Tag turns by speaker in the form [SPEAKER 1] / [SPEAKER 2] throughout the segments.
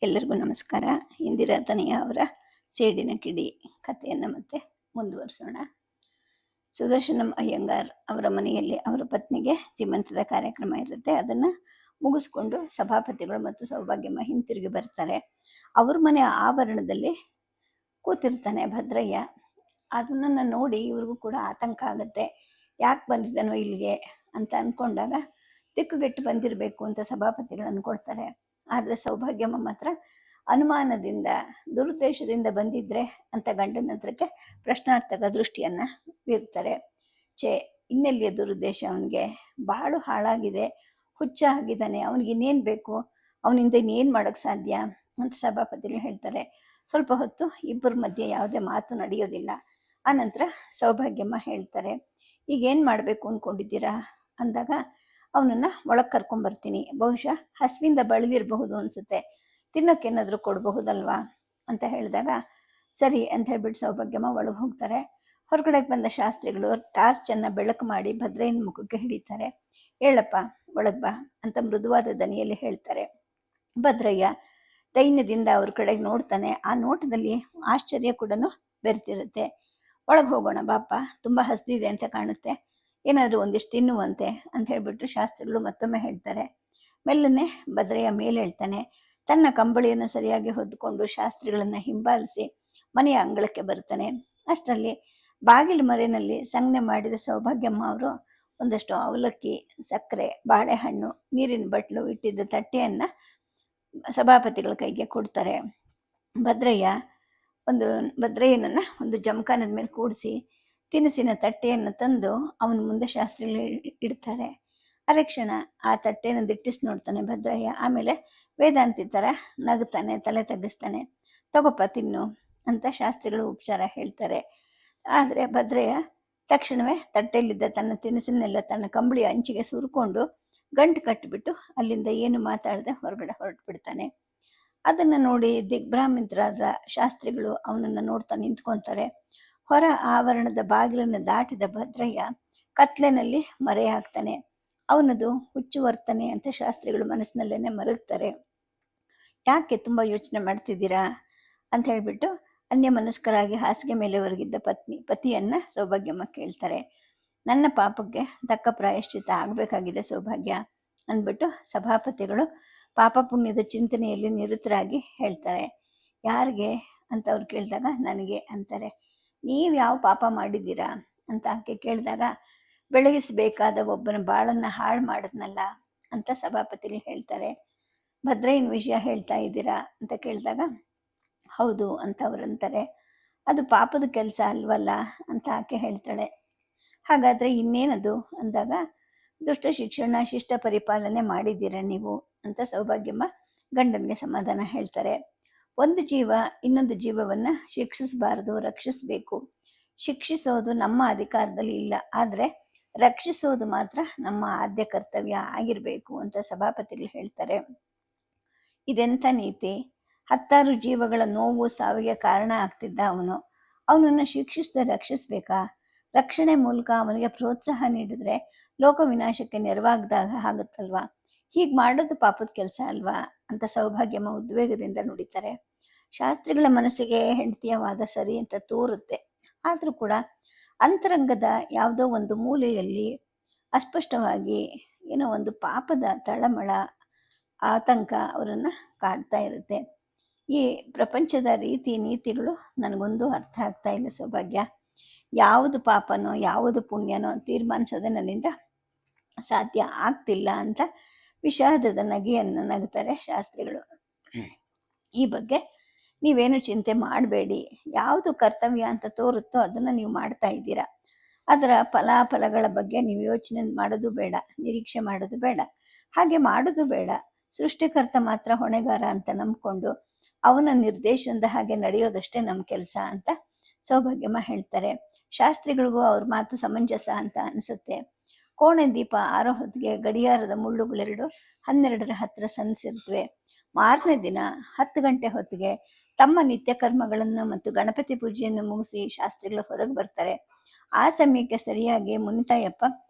[SPEAKER 1] ಎಲ್ಲರಿಗೂ ನಮಸ್ಕಾರ. ಇಂದಿರಾ ತನಿಯ ಅವರ ಸೇಡಿನ ಕಿಡಿ ಕಥೆಯನ್ನು ಮತ್ತೆ ಮುಂದುವರಿಸೋಣ. ಸುದರ್ಶನಂ ಅಯ್ಯಂಗಾರ್ ಅವರ ಮನೆಯಲ್ಲಿ ಅವರ ಪತ್ನಿಗೆ ಸೀಮಂತದ ಕಾರ್ಯಕ್ರಮ ಇರುತ್ತೆ. ಅದನ್ನು ಮುಗಿಸ್ಕೊಂಡು ಸಭಾಪತಿಗಳು ಮತ್ತು ಸೌಭಾಗ್ಯಮ್ಮ ಹಿಂತಿರುಗಿ ಬರ್ತಾರೆ. ಅವ್ರ ಮನೆ ಆವರಣದಲ್ಲಿ ಕೂತಿರ್ತಾನೆ ಭದ್ರಯ್ಯ. ಅದನ್ನು ನೋಡಿ ಇವ್ರಿಗೂ ಕೂಡ ಆತಂಕ ಆಗುತ್ತೆ. ಯಾಕೆ ಬಂದಿದ್ದಾನೋ ಇಲ್ಲಿಗೆ ಅಂತ ಅಂದ್ಕೊಂಡಾಗ ದಿಕ್ಕುಗೆಟ್ಟು ಬಂದಿರಬೇಕು ಅಂತ ಸಭಾಪತಿಗಳು ಅಂದ್ಕೊಳ್ತಾರೆ. ಆದರೆ ಸೌಭಾಗ್ಯಮ್ಮ ಮಾತ್ರ ಅನುಮಾನದಿಂದ ದುರುದ್ದೇಶದಿಂದ ಬಂದಿದ್ರೆ ಅಂತ ಗಂಡನ ಹತ್ರಕ್ಕೆ ಪ್ರಶ್ನಾರ್ಥಕ ದೃಷ್ಟಿಯನ್ನು ಬೀರ್ತಾರೆ. ಇನ್ನೆಲ್ಲಿಯ ದುರುದ್ದೇಶ? ಅವನಿಗೆ ಬಾಳು ಹಾಳಾಗಿದೆ, ಹುಚ್ಚ ಆಗಿದ್ದಾನೆ, ಅವನಿಗೆ ಇನ್ನೇನು ಬೇಕು, ಅವನಿಂದ ಇನ್ನೇನು ಮಾಡೋಕ್ಕೆ ಸಾಧ್ಯ ಅಂತ ಸಭಾಪತಿಗಳು ಹೇಳ್ತಾರೆ. ಸ್ವಲ್ಪ ಹೊತ್ತು ಇಬ್ಬರ ಮಧ್ಯೆ ಯಾವುದೇ ಮಾತು ನಡೆಯೋದಿಲ್ಲ. ಆನಂತರ ಸೌಭಾಗ್ಯಮ್ಮ ಹೇಳ್ತಾರೆ, ಈಗೇನು ಮಾಡಬೇಕು ಅಂದ್ಕೊಂಡಿದ್ದೀರಾ ಅಂದಾಗ, ಅವನನ್ನು ಒಳಗೆ ಕರ್ಕೊಂಬರ್ತೀನಿ, ಬಹುಶಃ ಹಸುವಿಂದ ಬಳಲಿರಬಹುದು ಅನಿಸುತ್ತೆ, ತಿನ್ನೋಕ್ಕೇನಾದರೂ ಕೊಡಬಹುದಲ್ವಾ ಅಂತ ಹೇಳಿದಾಗ ಸರಿ ಅಂತ ಹೇಳ್ಬಿಟ್ಟು ಸೌಭಾಗ್ಯಮ್ಮ ಒಳಗೆ ಹೋಗ್ತಾರೆ. ಹೊರಗಡೆಗೆ ಬಂದ ಶಾಸ್ತ್ರಿಗಳು ಟಾರ್ಚನ್ನು ಬೆಳಕು ಮಾಡಿ ಭದ್ರಯ್ಯನ ಮುಖಕ್ಕೆ ಹಿಡಿತಾರೆ. ಹೇಳಪ್ಪ ಒಳಗೆ ಬಾ ಅಂತ ಮೃದುವಾದ ದನಿಯಲ್ಲಿ ಹೇಳ್ತಾರೆ. ಭದ್ರಯ್ಯ ದೈನ್ಯದಿಂದ ಅವ್ರ ಕಡೆಗೆ ನೋಡ್ತಾನೆ. ಆ ನೋಟದಲ್ಲಿ ಆಶ್ಚರ್ಯ ಕೂಡ ಬೆರೆತಿರುತ್ತೆ. ಒಳಗೆ ಹೋಗೋಣ ಬಾಪ, ತುಂಬ ಹಸಿದಿದೆ ಅಂತ ಕಾಣುತ್ತೆ, ಏನಾದರೂ ಒಂದಿಷ್ಟು ತಿನ್ನುವಂತೆ ಅಂತ ಹೇಳ್ಬಿಟ್ಟು ಶಾಸ್ತ್ರಿಗಳು ಮತ್ತೊಮ್ಮೆ ಹೇಳ್ತಾರೆ. ಮೆಲ್ಲನೆ ಭದ್ರಯ್ಯ ಮೇಲೆ ಹೇಳ್ತಾನೆ. ತನ್ನ ಕಂಬಳಿಯನ್ನು ಸರಿಯಾಗಿ ಹೊದ್ದುಕೊಂಡು ಶಾಸ್ತ್ರಿಗಳನ್ನು ಹಿಂಬಾಲಿಸಿ ಮನೆಯ ಅಂಗಳಕ್ಕೆ ಬರ್ತಾನೆ. ಅಷ್ಟರಲ್ಲಿ ಬಾಗಿಲು ಮರೆಯಲ್ಲಿ ಸಂಜ್ಞೆ ಮಾಡಿದ ಸೌಭಾಗ್ಯಮ್ಮ ಅವರು ಒಂದಷ್ಟು ಅವಲಕ್ಕಿ, ಸಕ್ಕರೆ, ಬಾಳೆಹಣ್ಣು, ನೀರಿನ ಬಟ್ಲು ಇಟ್ಟಿದ್ದ ತಟ್ಟೆಯನ್ನು ಸಭಾಪತಿಗಳ ಕೈಗೆ ಕೊಡ್ತಾರೆ. ಭದ್ರಯ್ಯನನ್ನು ಒಂದು ಜಮಖಾನದ ಮೇಲೆ ಕೂಡಿಸಿ ತಿನಿಸಿನ ತಟ್ಟೆಯನ್ನು ತಂದು ಅವನ ಮುಂದೆ ಶಾಸ್ತ್ರಿಗಳು ಇಡ್ತಾರೆ. ಅರೆಕ್ಷಣ ಆ ತಟ್ಟೆಯನ್ನು ದಿಟ್ಟಿಸಿ ನೋಡ್ತಾನೆ ಭದ್ರಯ್ಯ. ಆಮೇಲೆ ವೇದಾಂತಿ ಥರ ನಗ್ತಾನೆ, ತಲೆ ತಗ್ಗಿಸ್ತಾನೆ. ತಗೋಪ್ಪ ತಿನ್ನು ಅಂತ ಶಾಸ್ತ್ರಿಗಳು ಉಪಚಾರ ಹೇಳ್ತಾರೆ. ಆದರೆ ಭದ್ರಯ್ಯ ತಕ್ಷಣವೇ ತಟ್ಟೆಯಲ್ಲಿದ್ದ ತನ್ನ ತಿನಿಸನ್ನೆಲ್ಲ ತನ್ನ ಕಂಬಳಿ ಅಂಚಿಗೆ ಸುರ್ಕೊಂಡು ಗಂಟು ಕಟ್ಟಿಬಿಟ್ಟು ಅಲ್ಲಿಂದ ಏನು ಮಾತಾಡದೆ ಹೊರಗಡೆ ಹೊರಟು ಬಿಡ್ತಾನೆ. ಅದನ್ನು ನೋಡಿ ದಿಗ್ಭ್ರಾಮಿತರಾದ ಶಾಸ್ತ್ರಿಗಳು ಅವನನ್ನು ನೋಡ್ತಾ ನಿಂತ್ಕೊತಾರೆ. ಹೊರ ಆವರಣದ ಬಾಗಿಲನ್ನು ದಾಟಿದ ಭದ್ರಯ್ಯ ಕತ್ಲೆನಲ್ಲಿ ಮರೆಯಾಗ್ತಾನೆ. ಅವನದು ಹುಚ್ಚು ವರ್ತನೆ ಅಂತ ಶಾಸ್ತ್ರಿಗಳು ಮನಸ್ಸಿನಲ್ಲೇನೆ ಮರಗ್ತಾರೆ. ಯಾಕೆ ತುಂಬ ಯೋಚನೆ ಮಾಡ್ತಿದ್ದೀರಾ ಅಂತ ಹೇಳ್ಬಿಟ್ಟು ಅನ್ಯಮನಸ್ಕರಾಗಿ ಹಾಸಿಗೆ ಮೇಲೆ ಹೊರಗಿದ್ದ ಪತಿಯನ್ನು ಸೌಭಾಗ್ಯಮ್ಮ ಕೇಳ್ತಾರೆ. ನನ್ನ ಪಾಪಕ್ಕೆ ತಕ್ಕ ಪ್ರಾಯಶ್ಚಿತ್ತ ಆಗಬೇಕಾಗಿದೆ ಸೌಭಾಗ್ಯ ಅಂದ್ಬಿಟ್ಟು ಸಭಾಪತಿಗಳು ಪಾಪ ಪುಣ್ಯದ ಚಿಂತನೆಯಲ್ಲಿ ನಿರತರಾಗಿ ಹೇಳ್ತಾರೆ. ಯಾರಿಗೆ ಅಂತ ಅವ್ರು ಕೇಳಿದಾಗ ನನಗೆ ಅಂತಾರೆ. ನೀವು ಯಾವ ಪಾಪ ಮಾಡಿದ್ದೀರಾ ಅಂತ ಆಕೆ ಕೇಳಿದಾಗ, ಬೆಳಗಿಸಬೇಕಾದ ಒಬ್ಬನ ಬಾಳನ್ನು ಹಾಳು ಮಾಡಿದ್ನಲ್ಲ ಅಂತ ಸಭಾಪತಿಗಳು ಹೇಳ್ತಾರೆ. ಭದ್ರಯ್ಯನ ವಿಷಯ ಹೇಳ್ತಾ ಇದ್ದೀರಾ ಅಂತ ಕೇಳಿದಾಗ ಹೌದು ಅಂತ ಅವರಂತಾರೆ. ಅದು ಪಾಪದ ಕೆಲಸ ಅಲ್ವಲ್ಲ ಅಂತ ಆಕೆ ಹೇಳ್ತಾಳೆ. ಹಾಗಾದರೆ ಇನ್ನೇನದು ಅಂದಾಗ, ದುಷ್ಟ ಶಿಕ್ಷಣ, ಶಿಷ್ಟ ಪರಿಪಾಲನೆ ಮಾಡಿದ್ದೀರ ನೀವು ಅಂತ ಸೌಭಾಗ್ಯಮ್ಮ ಗಂಡನಿಗೆ ಸಮಾಧಾನ ಹೇಳ್ತಾರೆ. ಒಂದು ಜೀವ ಇನ್ನೊಂದು ಜೀವವನ್ನು ಶಿಕ್ಷಿಸಬಾರದು, ರಕ್ಷಿಸಬೇಕು. ಶಿಕ್ಷಿಸೋದು ನಮ್ಮ ಅಧಿಕಾರದಲ್ಲಿ ಇಲ್ಲ, ಆದರೆ ರಕ್ಷಿಸೋದು ಮಾತ್ರ ನಮ್ಮ ಆದ್ಯ ಕರ್ತವ್ಯ ಆಗಿರಬೇಕು ಅಂತ ಸಭಾಪತಿಗಳು ಹೇಳ್ತಾರೆ. ಇದೆಂಥ ನೀತಿ! 10 ಜೀವಗಳ ನೋವು ಸಾವಿಗೆ ಕಾರಣ ಆಗ್ತಿದ್ದ ಅವನನ್ನು ಶಿಕ್ಷಿಸದೆ ರಕ್ಷಿಸಬೇಕಾ? ರಕ್ಷಣೆ ಮೂಲಕ ಅವನಿಗೆ ಪ್ರೋತ್ಸಾಹ ನೀಡಿದ್ರೆ ಲೋಕ ವಿನಾಶಕ್ಕೆ ನೆರವಾಗದಾಗ ಆಗುತ್ತಲ್ವಾ? ಹೀಗೆ ಮಾಡೋದು ಪಾಪದ ಕೆಲಸ ಅಲ್ವಾ ಅಂತ ಸೌಭಾಗ್ಯಮ್ಮ ಉದ್ವೇಗದಿಂದ ನುಡಿತಾರೆ. ಶಾಸ್ತ್ರಿಗಳ ಮನಸ್ಸಿಗೆ ಹೆಂಡತಿಯ ವಾದ ಸರಿ ಅಂತ ತೋರುತ್ತೆ. ಆದರೂ ಕೂಡ ಅಂತರಂಗದ ಯಾವುದೋ ಒಂದು ಮೂಲೆಯಲ್ಲಿ ಅಸ್ಪಷ್ಟವಾಗಿ ಏನೋ ಒಂದು ಪಾಪದ ತಳಮಳ, ಆತಂಕ ಅವರನ್ನು ಕಾಡ್ತಾ ಇರುತ್ತೆ. ಈ ಪ್ರಪಂಚದ ರೀತಿ ನೀತಿಗಳು ನನಗೊಂದು ಅರ್ಥ ಆಗ್ತಾ ಇಲ್ಲ ಸೌಭಾಗ್ಯ. ಯಾವುದು ಪಾಪನೋ ಯಾವುದು ಪುಣ್ಯನೋ ತೀರ್ಮಾನಿಸೋದೆ ನನ್ನಿಂದ ಸಾಧ್ಯ ಆಗ್ತಿಲ್ಲ ಅಂತ ವಿಷಾದದ ನಗೆಯನ್ನು ನಗ್ತಾರೆ ಶಾಸ್ತ್ರಿಗಳು. ಈ ಬಗ್ಗೆ ನೀವೇನು ಚಿಂತೆ ಮಾಡಬೇಡಿ. ಯಾವುದು ಕರ್ತವ್ಯ ಅಂತ ತೋರುತ್ತೋ ಅದನ್ನು ನೀವು ಮಾಡ್ತಾ ಇದ್ದೀರಾ. ಅದರ ಫಲಾಫಲಗಳ ಬಗ್ಗೆ ನೀವು ಯೋಚನೆ ಮಾಡೋದು ಬೇಡ, ನಿರೀಕ್ಷೆ ಮಾಡೋದು ಬೇಡ, ಹಾಗೆ ಮಾಡೋದು ಬೇಡ. ಸೃಷ್ಟಿಕರ್ತ ಮಾತ್ರ ಹೊಣೆಗಾರ ಅಂತ ನಂಬ್ಕೊಂಡು ಅವನ ನಿರ್ದೇಶನದ ಹಾಗೆ ನಡೆಯೋದಷ್ಟೇ ನಮ್ಮ ಕೆಲಸ ಅಂತ ಸೌಭಾಗ್ಯಮ್ಮ ಹೇಳ್ತಾರೆ. ಶಾಸ್ತ್ರಿಗಳಿಗೂ ಅವ್ರ ಮಾತು ಸಮಂಜಸ ಅಂತ ಅನಿಸುತ್ತೆ. ಕೋಣೆ ದೀಪ ಆರೋ ಹೊತ್ತಿಗೆ ಗಡಿಯಾರದ ಮುಳ್ಳುಗಳೆರಡು 12ರ ಹತ್ತಿರ ಸನ್ಸಿರುತ್ತವೆ. ಮಾರನೇ ದಿನ 10 ಗಂಟೆ ಹೊತ್ತಿಗೆ ತಮ್ಮ ನಿತ್ಯ ಕರ್ಮಗಳನ್ನು ಮತ್ತು ಗಣಪತಿ ಪೂಜೆಯನ್ನು ಮುಗಿಸಿ ಶಾಸ್ತ್ರಿಗಳು ಹೊರಗೆ ಬರ್ತಾರೆ. ಆ ಸಮಯಕ್ಕೆ ಸರಿಯಾಗಿ ಮುನಿತಾಯಪ್ಪ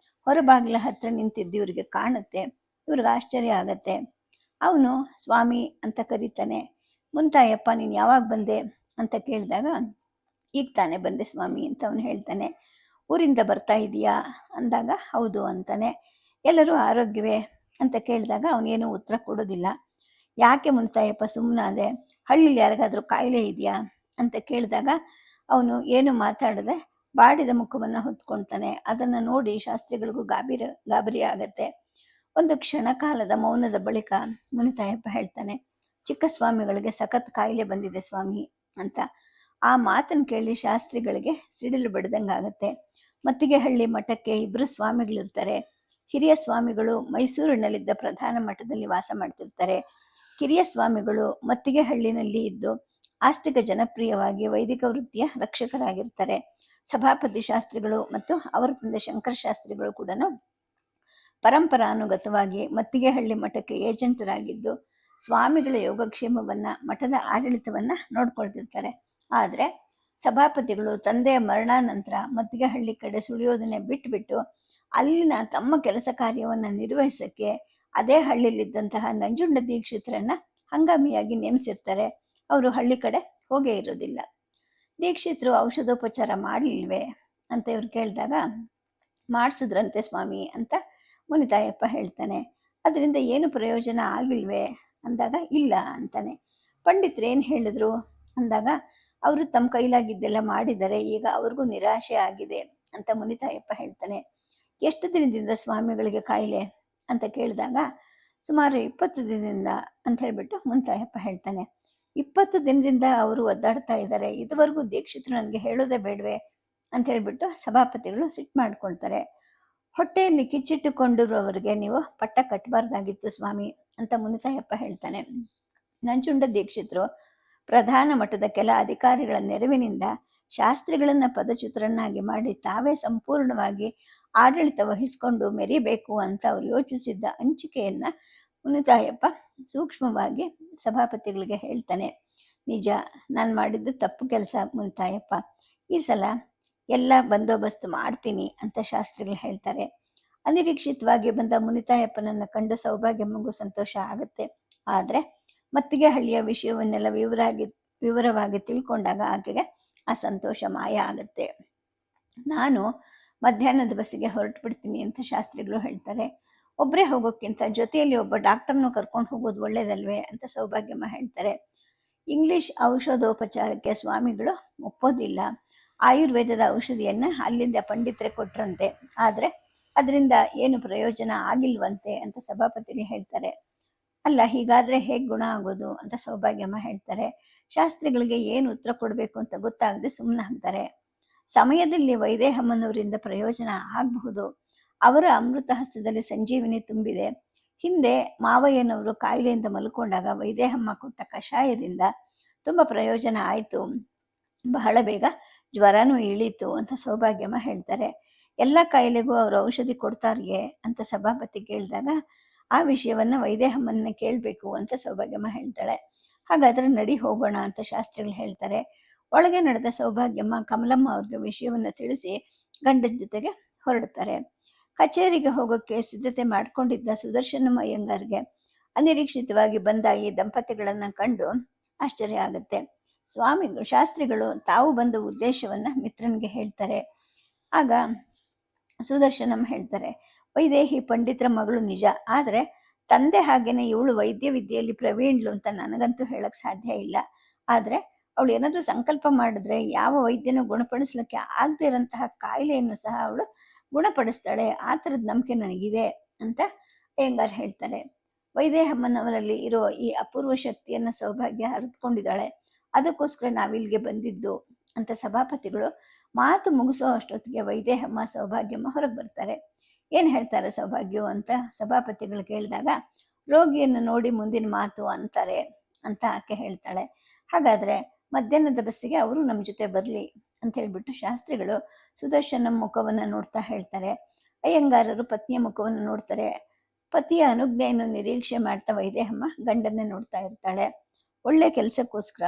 [SPEAKER 1] ಹೊರಬಾಗಿಲ ಹತ್ರ ನಿಂತಿದ್ದು ಇವ್ರಿಗೆ ಕಾಣುತ್ತೆ. ಇವ್ರಿಗೆ ಆಶ್ಚರ್ಯ ಆಗತ್ತೆ. ಅವನು ಸ್ವಾಮಿ ಅಂತ ಕರೀತಾನೆ. ಮುಂತಾಯಪ್ಪ ನೀನು ಯಾವಾಗ ಬಂದೆ ಅಂತ ಕೇಳಿದಾಗ, ಈಗ ತಾನೇ ಬಂದೆ ಸ್ವಾಮಿ ಅಂತ ಅವನು ಹೇಳ್ತಾನೆ. ಊರಿಂದ ಬರ್ತಾ ಇದೀಯಾ ಅಂದಾಗ ಹೌದು ಅಂತಾನೆ. ಎಲ್ಲರೂ ಆರೋಗ್ಯವೇ ಅಂತ ಕೇಳಿದಾಗ ಅವನೇನು ಉತ್ತರ ಕೊಡೋದಿಲ್ಲ. ಯಾಕೆ ಮುಂತಾಯಪ್ಪ ಸುಮ್ಮನಾದೆ, ಹಳ್ಳಿಲಿ ಯಾರಿಗಾದ್ರೂ ಕಾಯಿಲೆ ಇದೆಯಾ ಅಂತ ಕೇಳಿದಾಗ ಅವನು ಏನು ಮಾತಾಡದೆ ಬಾಡಿದ ಮುಖವನ್ನು ಹೊತ್ಕೊಳ್ತಾನೆ. ಅದನ್ನು ನೋಡಿ ಶಾಸ್ತ್ರಿಗಳಿಗೂ ಗಾಬರಿ ಆಗತ್ತೆ. ಒಂದು ಕ್ಷಣಕಾಲದ ಮೌನದ ಬಳಿಕ ಮುನಿತಾಯಪ್ಪ ಹೇಳ್ತಾನೆ, ಚಿಕ್ಕ ಸ್ವಾಮಿಗಳಿಗೆ ಸಖತ್ ಕಾಯಿಲೆ ಬಂದಿದೆ ಸ್ವಾಮಿ ಅಂತ. ಆ ಮಾತನ್ನು ಕೇಳಿ ಶಾಸ್ತ್ರಿಗಳಿಗೆ ಸಿಡಿಲು ಬಡ್ದಂಗಾಗತ್ತೆ. ಮತ್ತಿಗೆಹಳ್ಳಿ ಮಠಕ್ಕೆ 2 ಸ್ವಾಮಿಗಳಿರ್ತಾರೆ. ಹಿರಿಯ ಸ್ವಾಮಿಗಳು ಮೈಸೂರಿನಲ್ಲಿದ್ದ ಪ್ರಧಾನ ಮಠದಲ್ಲಿ ವಾಸ ಮಾಡ್ತಿರ್ತಾರೆ. ಕಿರಿಯ ಸ್ವಾಮಿಗಳು ಮತ್ತಿಗೆಹಳ್ಳಿನಲ್ಲಿ ಇದ್ದು ಆಸ್ತಿಕ ಜನಪ್ರಿಯವಾಗಿ ವೈದಿಕ ವೃತ್ತಿಯ ರಕ್ಷಕರಾಗಿರ್ತಾರೆ. ಸಭಾಪತಿ ಶಾಸ್ತ್ರಿಗಳು ಮತ್ತು ಅವರ ತಂದೆ ಶಂಕರ ಶಾಸ್ತ್ರಿಗಳು ಕೂಡ ಪರಂಪರಾನುಗತವಾಗಿ ಮತ್ತಿಗೆಹಳ್ಳಿ ಮಠಕ್ಕೆ ಏಜೆಂಟರಾಗಿದ್ದು ಸ್ವಾಮಿಗಳ ಯೋಗಕ್ಷೇಮವನ್ನ, ಮಠದ ಆಡಳಿತವನ್ನ ನೋಡ್ಕೊಳ್ತಿರ್ತಾರೆ. ಆದರೆ ಸಭಾಪತಿಗಳು ತಂದೆಯ ಮರಣಾನಂತರ ಮತ್ತಿಗೆಹಳ್ಳಿ ಕಡೆ ಸುಳಿಯೋದನ್ನೇ ಬಿಟ್ಟು ಅಲ್ಲಿನ ತಮ್ಮ ಕೆಲಸ ಕಾರ್ಯವನ್ನು ನಿರ್ವಹಿಸಕ್ಕೆ ಅದೇ ಹಳ್ಳಿಲಿದ್ದಂತಹ ನಂಜುಂಡ ದೀಕ್ಷಿತರನ್ನ ಹಂಗಾಮಿಯಾಗಿ ನೇಮಿಸಿರ್ತಾರೆ. ಅವರು ಹಳ್ಳಿ ಕಡೆ ಹೋಗೇ ಇರೋದಿಲ್ಲ. ದೀಕ್ಷಿತರು ಔಷಧೋಪಚಾರ ಮಾಡಲಿಲ್ವೇ ಅಂತ ಇವ್ರು ಕೇಳಿದಾಗ, ಮಾಡಿಸಿದ್ರಂತೆ ಸ್ವಾಮಿ ಅಂತ ಮುನಿತಾಯಪ್ಪ ಹೇಳ್ತಾನೆ. ಅದರಿಂದ ಏನು ಪ್ರಯೋಜನ ಆಗಿಲ್ವೇ ಅಂದಾಗ ಇಲ್ಲ ಅಂತಾನೆ. ಪಂಡಿತರೇನು ಹೇಳಿದ್ರು ಅಂದಾಗ, ಅವರು ತಮ್ಮ ಕೈಲಾಗಿದ್ದೆಲ್ಲ ಮಾಡಿದರೆ, ಈಗ ಅವ್ರಿಗೂ ನಿರಾಶೆ ಆಗಿದೆ ಅಂತ ಮುನಿತಾಯಪ್ಪ ಹೇಳ್ತಾನೆ. ಎಷ್ಟು ದಿನದಿಂದ ಸ್ವಾಮಿಗಳಿಗೆ ಕಾಯಿಲೆ ಅಂತ ಕೇಳಿದಾಗ, ಸುಮಾರು 20 ದಿನದಿಂದ ಅಂತ ಹೇಳ್ಬಿಟ್ಟು ಮುನಿತಾಯಪ್ಪ ಹೇಳ್ತಾನೆ. 20 ದಿನದಿಂದ ಅವರು ಒದ್ದಾಡ್ತಾ ಇದ್ದಾರೆ, ಇದುವರೆಗೂ ದೀಕ್ಷಿತರು ನನಗೆ ಹೇಳೋದೇ ಬೇಡವೆ ಅಂತ ಹೇಳ್ಬಿಟ್ಟು ಸಭಾಪತಿಗಳು ಸಿಟ್ಟು ಮಾಡ್ಕೊಳ್ತಾರೆ. ಹೊಟ್ಟೆಯಲ್ಲಿ ಕಿಚ್ಚಿಟ್ಟುಕೊಂಡಿರುವವರಿಗೆ ನೀವು ಪಟ್ಟ ಕಟ್ಟಬಾರ್ದಾಗಿತ್ತು ಸ್ವಾಮಿ ಅಂತ ಮುನಿತಾಯಪ್ಪ ಹೇಳ್ತಾನೆ. ನಂಜುಂಡ ದೀಕ್ಷಿತರು ಪ್ರಧಾನ ಮಠದ ಕೆಲ ಅಧಿಕಾರಿಗಳ ನೆರವಿನಿಂದ ಶಾಸ್ತ್ರಿಗಳನ್ನ ಪದಚ್ಯುತರನ್ನಾಗಿ ಮಾಡಿ ತಾವೇ ಸಂಪೂರ್ಣವಾಗಿ ಆಡಳಿತ ವಹಿಸಿಕೊಂಡು ಮೆರಿಬೇಕು ಅಂತ ಅವರು ಯೋಚಿಸಿದ್ದ ಹಂಚಿಕೆಯನ್ನ ಮುನಿತಾಯಪ್ಪ ಸೂಕ್ಷ್ಮವಾಗಿ ಸಭಾಪತಿಗಳಿಗೆ ಹೇಳ್ತಾನೆ. ನಿಜ, ನಾನು ಮಾಡಿದ್ದು ತಪ್ಪು ಕೆಲಸ ಮುನಿತಾಯಪ್ಪ, ಈ ಸಲ ಎಲ್ಲ ಬಂದೋಬಸ್ತ್ ಮಾಡ್ತೀನಿ ಅಂತ ಶಾಸ್ತ್ರಿಗಳು ಹೇಳ್ತಾರೆ. ಅನಿರೀಕ್ಷಿತವಾಗಿ ಬಂದ ಮುನಿತಾಯಪ್ಪನನ್ನು ಕಂಡು ಸೌಭಾಗ್ಯಮ್ಮಗೂ ಸಂತೋಷ ಆಗುತ್ತೆ. ಆದರೆ ಮತ್ತಿಗೆಹಳ್ಳಿಯ ವಿಷಯವನ್ನೆಲ್ಲ ವಿವರವಾಗಿ ತಿಳ್ಕೊಂಡಾಗ ಆಕೆಗೆ ಆ ಸಂತೋಷ ಮಾಯ ಆಗುತ್ತೆ. ನಾನು ಮಧ್ಯಾಹ್ನದ ಬಸ್ಸಿಗೆ ಹೊರಟು ಬಿಡ್ತೀನಿ ಅಂತ ಶಾಸ್ತ್ರಿಗಳು ಹೇಳ್ತಾರೆ. ಒಬ್ಬರೇ ಹೋಗೋಕ್ಕಿಂತ ಜೊತೆಯಲ್ಲಿ ಒಬ್ಬ ಡಾಕ್ಟರ್ನು ಕರ್ಕೊಂಡು ಹೋಗೋದು ಒಳ್ಳೇದಲ್ವೇ ಅಂತ ಸೌಭಾಗ್ಯಮ್ಮ ಹೇಳ್ತಾರೆ. ಇಂಗ್ಲಿಷ್ ಔಷಧೋಪಚಾರಕ್ಕೆ ಸ್ವಾಮಿಗಳು ಒಪ್ಪೋದಿಲ್ಲ. ಆಯುರ್ವೇದದ ಔಷಧಿಯನ್ನು ಅಲ್ಲಿಂದ ಪಂಡಿತರೆ ಕೊಟ್ರಂತೆ, ಆದರೆ ಅದರಿಂದ ಏನು ಪ್ರಯೋಜನ ಆಗಿಲ್ವಂತೆ ಅಂತ ಸಭಾಪತಿಗಳು ಹೇಳ್ತಾರೆ. ಅಲ್ಲ, ಹೀಗಾದರೆ ಹೇಗೆ ಗುಣ ಆಗೋದು ಅಂತ ಸೌಭಾಗ್ಯಮ್ಮ ಹೇಳ್ತಾರೆ. ಶಾಸ್ತ್ರಿಗಳಿಗೆ ಏನು ಉತ್ತರ ಕೊಡಬೇಕು ಅಂತ ಗೊತ್ತಾಗದೆ ಸುಮ್ಮನೆ ಆಗ್ತಾರೆ. ಸಮಯದಲ್ಲಿ ವೈದೇಹಮ್ಮನವರಿಂದ ಪ್ರಯೋಜನ ಆಗಬಹುದು. ಅವರ ಅಮೃತ ಹಸ್ತದಲ್ಲಿ ಸಂಜೀವಿನಿ ತುಂಬಿದೆ. ಹಿಂದೆ ಮಾವಯ್ಯನವರು ಕಾಯಿಲೆಯಿಂದ ಮಲ್ಕೊಂಡಾಗ ವೈದೇಹಮ್ಮ ಕೊಟ್ಟ ಕಷಾಯದಿಂದ ತುಂಬ ಪ್ರಯೋಜನ ಆಯಿತು. ಬಹಳ ಬೇಗ ಜ್ವರನೂ ಇಳೀತು ಅಂತ ಸೌಭಾಗ್ಯಮ್ಮ ಹೇಳ್ತಾರೆ. ಎಲ್ಲ ಕಾಯಿಲೆಗೂ ಅವರು ಔಷಧಿ ಕೊಡ್ತಾರೆಯೇ ಅಂತ ಸಭಾಪತಿ ಕೇಳಿದಾಗ, ಆ ವಿಷಯವನ್ನು ವೈದೇಹಮ್ಮನ ಕೇಳಬೇಕು ಅಂತ ಸೌಭಾಗ್ಯಮ್ಮ ಹೇಳ್ತಾಳೆ. ಹಾಗಾದರೆ ನಡಿ ಹೋಗೋಣ ಅಂತ ಶಾಸ್ತ್ರಿಗಳು ಹೇಳ್ತಾರೆ. ಒಳಗೆ ನಡೆದ ಸೌಭಾಗ್ಯಮ್ಮ ಕಮಲಮ್ಮ ಅವ್ರಿಗೆ ವಿಷಯವನ್ನು ತಿಳಿಸಿ ಗಂಡನ ಜೊತೆಗೆ ಹೊರಡ್ತಾರೆ. ಕಚೇರಿಗೆ ಹೋಗೋಕ್ಕೆ ಸಿದ್ಧತೆ ಮಾಡಿಕೊಂಡಿದ್ದ ಸುದರ್ಶನಮ್ಮ ಅಯ್ಯಂಗಾರ್ಗೆ ಅನಿರೀಕ್ಷಿತವಾಗಿ ಬಂದ ಈ ದಂಪತಿಗಳನ್ನು ಕಂಡು ಆಶ್ಚರ್ಯ ಆಗುತ್ತೆ. ಶಾಸ್ತ್ರಿಗಳು ತಾವು ಬಂದ ಉದ್ದೇಶವನ್ನು ಮಿತ್ರನಿಗೆ ಹೇಳ್ತಾರೆ. ಆಗ ಸುದರ್ಶನಮ್ಮ ಹೇಳ್ತಾರೆ, ವೈದೇಹಿ ಪಂಡಿತರ ಮಗಳು ನಿಜ, ಆದರೆ ತಂದೆ ಹಾಗೇನೆ ಇವಳು ವೈದ್ಯ ವಿದ್ಯೆಯಲ್ಲಿ ಪ್ರವೀಣ್ಲು ಅಂತ ನನಗಂತೂ ಹೇಳಕ್ ಸಾಧ್ಯ ಇಲ್ಲ. ಆದರೆ ಅವಳು ಏನಾದರೂ ಸಂಕಲ್ಪ ಮಾಡಿದ್ರೆ ಯಾವ ವೈದ್ಯನೂ ಗುಣಪಡಿಸ್ಲಿಕ್ಕೆ ಆಗದೆ ಇರೋಂತಹ ಕಾಯಿಲೆಯನ್ನು ಸಹ ಅವಳು ಗುಣಪಡಿಸ್ತಾಳೆ. ಆ ಥರದ ನಂಬಿಕೆ ನನಗಿದೆ ಅಂತ ಅಯ್ಯಂಗಾರ್ ಹೇಳ್ತಾರೆ. ವೈದೇಹಮ್ಮನವರಲ್ಲಿ ಇರೋ ಈ ಅಪೂರ್ವ ಶಕ್ತಿಯನ್ನು ಸೌಭಾಗ್ಯ ಅರಿತುಕೊಂಡಿದ್ದಾಳೆ, ಅದಕ್ಕೋಸ್ಕರ ನಾವಿಲ್ಲಿಗೆ ಬಂದಿದ್ದು ಅಂತ ಸಭಾಪತಿಗಳು ಮಾತು ಮುಗಿಸೋ ಅಷ್ಟೊತ್ತಿಗೆ ವೈದೇಹಮ್ಮ ಸೌಭಾಗ್ಯಮ್ಮ ಹೊರಗೆ ಬರ್ತಾರೆ. ಏನು ಹೇಳ್ತಾರೆ ಸೌಭಾಗ್ಯವು ಅಂತ ಸಭಾಪತಿಗಳು ಕೇಳಿದಾಗ, ರೋಗಿಯನ್ನು ನೋಡಿ ಮುಂದಿನ ಮಾತು ಅಂತಾರೆ ಅಂತ ಆಕೆ ಹೇಳ್ತಾಳೆ. ಹಾಗಾದರೆ ಮಧ್ಯಾಹ್ನದ ಬಸ್ಸಿಗೆ ಅವರು ನಮ್ಮ ಜೊತೆ ಬರಲಿ ಅಂತ ಹೇಳ್ಬಿಟ್ಟು ಶಾಸ್ತ್ರಿಗಳು ಸುದರ್ಶನ ಮುಖವನ್ನು ನೋಡ್ತಾ ಹೇಳ್ತಾರೆ. ಅಯ್ಯಂಗಾರರು ಪತ್ನಿಯ ಮುಖವನ್ನು ನೋಡ್ತಾರೆ. ಪತಿಯ ಅನುಜ್ಞೆಯನ್ನು ನಿರೀಕ್ಷೆ ಮಾಡ್ತಾ ವೈದೇಹಮ್ಮ ಗಂಡನ್ನೇ ನೋಡ್ತಾ ಇರ್ತಾಳೆ. ಒಳ್ಳೆ ಕೆಲಸಕ್ಕೋಸ್ಕರ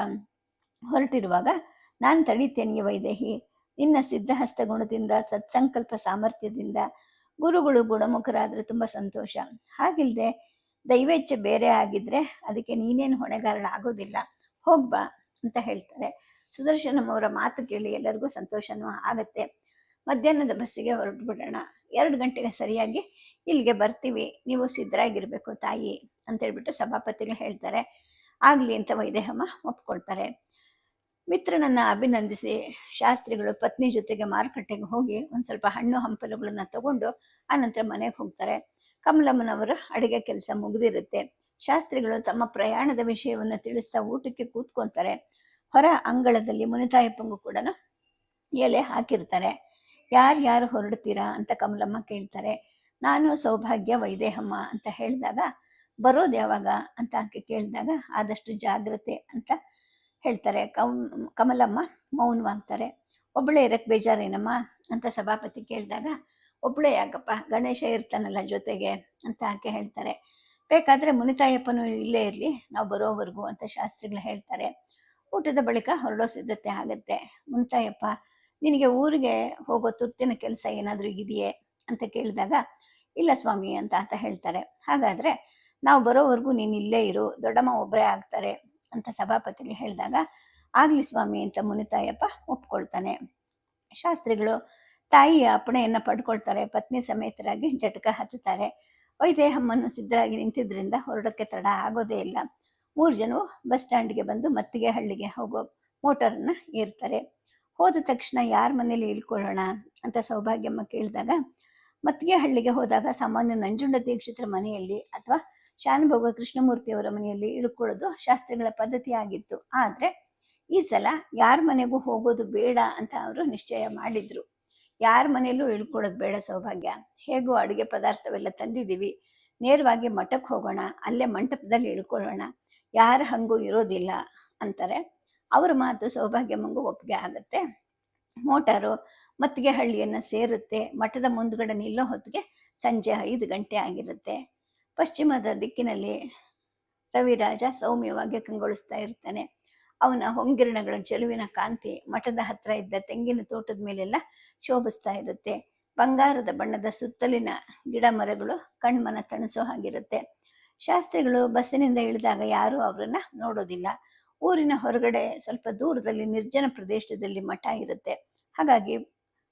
[SPEAKER 1] ಹೊರಟಿರುವಾಗ, ನಾನು ತಡೀತೇನೆ ವೈದೇಹಿ, ನಿನ್ನ ಸಿದ್ಧಹಸ್ತ ಗುಣದಿಂದ ಸತ್ಸಂಕಲ್ಪ ಸಾಮರ್ಥ್ಯದಿಂದ ಗುರುಗಳು ಗುಣಮುಖರಾದರೆ ತುಂಬ ಸಂತೋಷ. ಹಾಗಿಲ್ಲದೆ ದೈವೇಚ್ಛೆ ಬೇರೆ ಆಗಿದ್ರೆ ಅದಕ್ಕೆ ನೀನೇನು ಹೊಣೆಗಾರಳಾಗೋದಿಲ್ಲ. ಹೋಗ್ಬಾ ಅಂತ ಹೇಳ್ತಾರೆ. ಸುದರ್ಶನಂ ಅವರ ಮಾತು ಕೇಳಿ ಎಲ್ಲರಿಗೂ ಸಂತೋಷನೂ ಆಗತ್ತೆ. ಮಧ್ಯಾಹ್ನದ ಬಸ್ಸಿಗೆ ಹೊರಟು ಬಿಡೋಣ, 2 ಗಂಟೆಗೆ ಸರಿಯಾಗಿ ಇಲ್ಲಿಗೆ ಬರ್ತೀವಿ, ನೀವು ಸಿದ್ಧರಾಗಿರ್ಬೇಕು ತಾಯಿ ಅಂತೇಳ್ಬಿಟ್ಟು ಸಭಾಪತಿಗಳು ಹೇಳ್ತಾರೆ. ಆಗಲಿ ಅಂತ ವೈದೇಹಮ್ಮ ಒಪ್ಕೊಳ್ತಾರೆ. ಮಿತ್ರನನ್ನ ಅಭಿನಂದಿಸಿ ಶಾಸ್ತ್ರಿಗಳು ಪತ್ನಿ ಜೊತೆಗೆ ಮಾರುಕಟ್ಟೆಗೆ ಹೋಗಿ ಒಂದು ಸ್ವಲ್ಪ ಹಣ್ಣು ಹಂಪಲುಗಳನ್ನ ತಗೊಂಡು ಆನಂತರ ಮನೆಗೆ ಹೋಗ್ತಾರೆ. ಕಮಲಮ್ಮನವರ ಅಡುಗೆ ಕೆಲಸ ಮುಗಿದಿರುತ್ತೆ. ಶಾಸ್ತ್ರಿಗಳು ತಮ್ಮ ಪ್ರಯಾಣದ ವಿಷಯವನ್ನು ತಿಳಿಸ್ತಾ ಊಟಕ್ಕೆ ಕೂತ್ಕೊತಾರೆ. ಹೊರ ಅಂಗಳದಲ್ಲಿ ಮುನಿತಾಯಪ್ಪಂಗೂ ಕೂಡ ಎಲೆ ಹಾಕಿರ್ತಾರೆ. ಯಾರ್ಯಾರು ಹೊರಡ್ತೀರಾ ಅಂತ ಕಮಲಮ್ಮ ಕೇಳ್ತಾರೆ. ನಾನು ಸೌಭಾಗ್ಯ ವೈದೇಹಮ್ಮ ಅಂತ ಹೇಳಿದಾಗ, ಬರೋದು ಯಾವಾಗ ಅಂತ ಆಕೆ ಕೇಳಿದಾಗ ಆದಷ್ಟು ಜಾಗ್ರತೆ ಅಂತ ಹೇಳ್ತಾರೆ. ಕಮಲಮ್ಮ ಮೌನವಾಗ್ತಾರೆ. ಒಬ್ಬಳೇ ಇರಕ್ಕೆ ಬೇಜಾರೇನಮ್ಮ ಅಂತ ಸಭಾಪತಿ ಕೇಳಿದಾಗ, ಒಬ್ಬಳೇ ಯಾಕಪ್ಪ, ಗಣೇಶ ಇರ್ತಾನಲ್ಲ ಜೊತೆಗೆ ಅಂತ ಆಕೆ ಹೇಳ್ತಾರೆ. ಬೇಕಾದರೆ ಮುನಿತಾಯಪ್ಪನೂ ಇಲ್ಲೇ ಇರಲಿ, ನಾವು ಬರೋವರೆಗೂ ಅಂತ ಶಾಸ್ತ್ರಿಗಳು ಹೇಳ್ತಾರೆ. ಊಟದ ಬಳಿಕ ಹೊರಡೋ ಸಿದ್ಧತೆ ಆಗುತ್ತೆ. ಮುನಿತಾಯಪ್ಪ, ನಿನಗೆ ಊರಿಗೆ ಹೋಗೋ ತುರ್ತಿನ ಕೆಲಸ ಏನಾದರೂ ಇದೆಯೇ ಅಂತ ಕೇಳಿದಾಗ, ಇಲ್ಲ ಸ್ವಾಮಿ ಅಂತ ಆತ ಹೇಳ್ತಾರೆ. ಹಾಗಾದರೆ ನಾವು ಬರೋವರೆಗೂ ನೀನು ಇಲ್ಲೇ ಇರು, ದೊಡ್ಡಮ್ಮ ಒಬ್ಬರೇ ಆಗ್ತಾರೆ ಅಂತ ಸಭಾಪತಿಗಳು ಹೇಳಿದಾಗ, ಆಗಲಿ ಸ್ವಾಮಿ ಅಂತ ಮುನಿತಾಯಪ್ಪ ಒಪ್ಕೊಳ್ತಾನೆ. ಶಾಸ್ತ್ರಿಗಳು ತಾಯಿಯ ಅಪ್ಪಣೆಯನ್ನು ಪಡ್ಕೊಳ್ತಾರೆ. ಪತ್ನಿ ಸಮೇತರಾಗಿ ಜಟಕ ಹತ್ತುತ್ತಾರೆ. ವೈದೇಹಮ್ಮನ್ನು ಸಿದ್ಧರಾಗಿ ನಿಂತಿದ್ದರಿಂದ ಹೊರಡೋಕ್ಕೆ ತಡ ಆಗೋದೇ ಇಲ್ಲ. 3 ಜನ ಬಸ್ ಸ್ಟ್ಯಾಂಡ್ಗೆ ಬಂದು ಮತ್ತಿಗೆ ಹಳ್ಳಿಗೆ ಹೋಗೋ ಮೋಟರನ್ನು ಏರ್ತಾರೆ. ಹೋದ ತಕ್ಷಣ ಯಾರ ಮನೇಲಿ ಇಳ್ಕೊಳ್ಳೋಣ ಅಂತ ಸೌಭಾಗ್ಯಮ್ಮ ಕೇಳಿದಾಗ, ಮತ್ತಿಗೆ ಹಳ್ಳಿಗೆ ಹೋದಾಗ ಸಾಮಾನ್ಯ ನಂಜುಂಡ ದೀಕ್ಷಿತರ ಮನೆಯಲ್ಲಿ ಅಥವಾ ಶಾನುಭೋಗ ಕೃಷ್ಣಮೂರ್ತಿಯವರ ಮನೆಯಲ್ಲಿ ಇಳ್ಕೊಳ್ಳೋದು ಶಾಸ್ತ್ರಿಗಳ ಪದ್ಧತಿ ಆಗಿತ್ತು. ಆದರೆ ಈ ಸಲ ಯಾರ ಮನೆಗೂ ಹೋಗೋದು ಬೇಡ ಅಂತ ಅವರು ನಿಶ್ಚಯ ಮಾಡಿದ್ರು. ಯಾರ ಮನೆಯಲ್ಲೂ ಇಳ್ಕೊಳ್ಳೋದು ಬೇಡ ಸೌಭಾಗ್ಯ, ಹೇಗೂ ಅಡುಗೆ ಪದಾರ್ಥವೆಲ್ಲ ತಂದಿದ್ದೀವಿ, ನೇರವಾಗಿ ಮಠಕ್ಕೆ ಹೋಗೋಣ, ಅಲ್ಲೇ ಮಂಟಪದಲ್ಲಿ ಇಳ್ಕೊಳ್ಳೋಣ, ಯಾರ ಹಂಗೂ ಇರೋದಿಲ್ಲ ಅಂತಾರೆ. ಅವ್ರ ಮಾತು ಸೌಭಾಗ್ಯಮ್ಮಂಗೂ ಒಪ್ಪಿಗೆ ಆಗುತ್ತೆ. ಮೋಟಾರು ಮತ್ತಿಗೆ ಹಳ್ಳಿಯನ್ನು ಸೇರುತ್ತೆ. ಮಠದ ಮುಂದ್ಗಡೆ ನಿಲ್ಲೋ ಹೊತ್ತಿಗೆ ಸಂಜೆ 5 ಗಂಟೆ ಆಗಿರುತ್ತೆ. ಪಶ್ಚಿಮದ ದಿಕ್ಕಿನಲ್ಲಿ ರವಿರಾಜ ಸೌಮ್ಯವಾಗಿ ಕಂಗೊಳಿಸ್ತಾ ಇರ್ತಾನೆ. ಅವನ ಹೊಂಗಿರಣಗಳ ಚೆಲುವಿನ ಕಾಂತಿ ಮಠದ ಹತ್ರ ಇದ್ದ ತೆಂಗಿನ ತೋಟದ ಮೇಲೆಲ್ಲ ಶೋಭಿಸ್ತಾ ಇರುತ್ತೆ. ಬಂಗಾರದ ಬಣ್ಣದ ಸುತ್ತಲಿನ ಗಿಡ ಮರಗಳು ಕಣ್ಮನ ತಣಿಸೋ ಹಾಗಿರುತ್ತೆ. ಶಾಸ್ತ್ರಿಗಳು ಬಸ್ಸಿನಿಂದ ಇಳಿದಾಗ ಯಾರೂ ಅವರನ್ನ ನೋಡೋದಿಲ್ಲ. ಊರಿನ ಹೊರಗಡೆ ಸ್ವಲ್ಪ ದೂರದಲ್ಲಿ ನಿರ್ಜನ ಪ್ರದೇಶದಲ್ಲಿ ಮಠ ಇರುತ್ತೆ. ಹಾಗಾಗಿ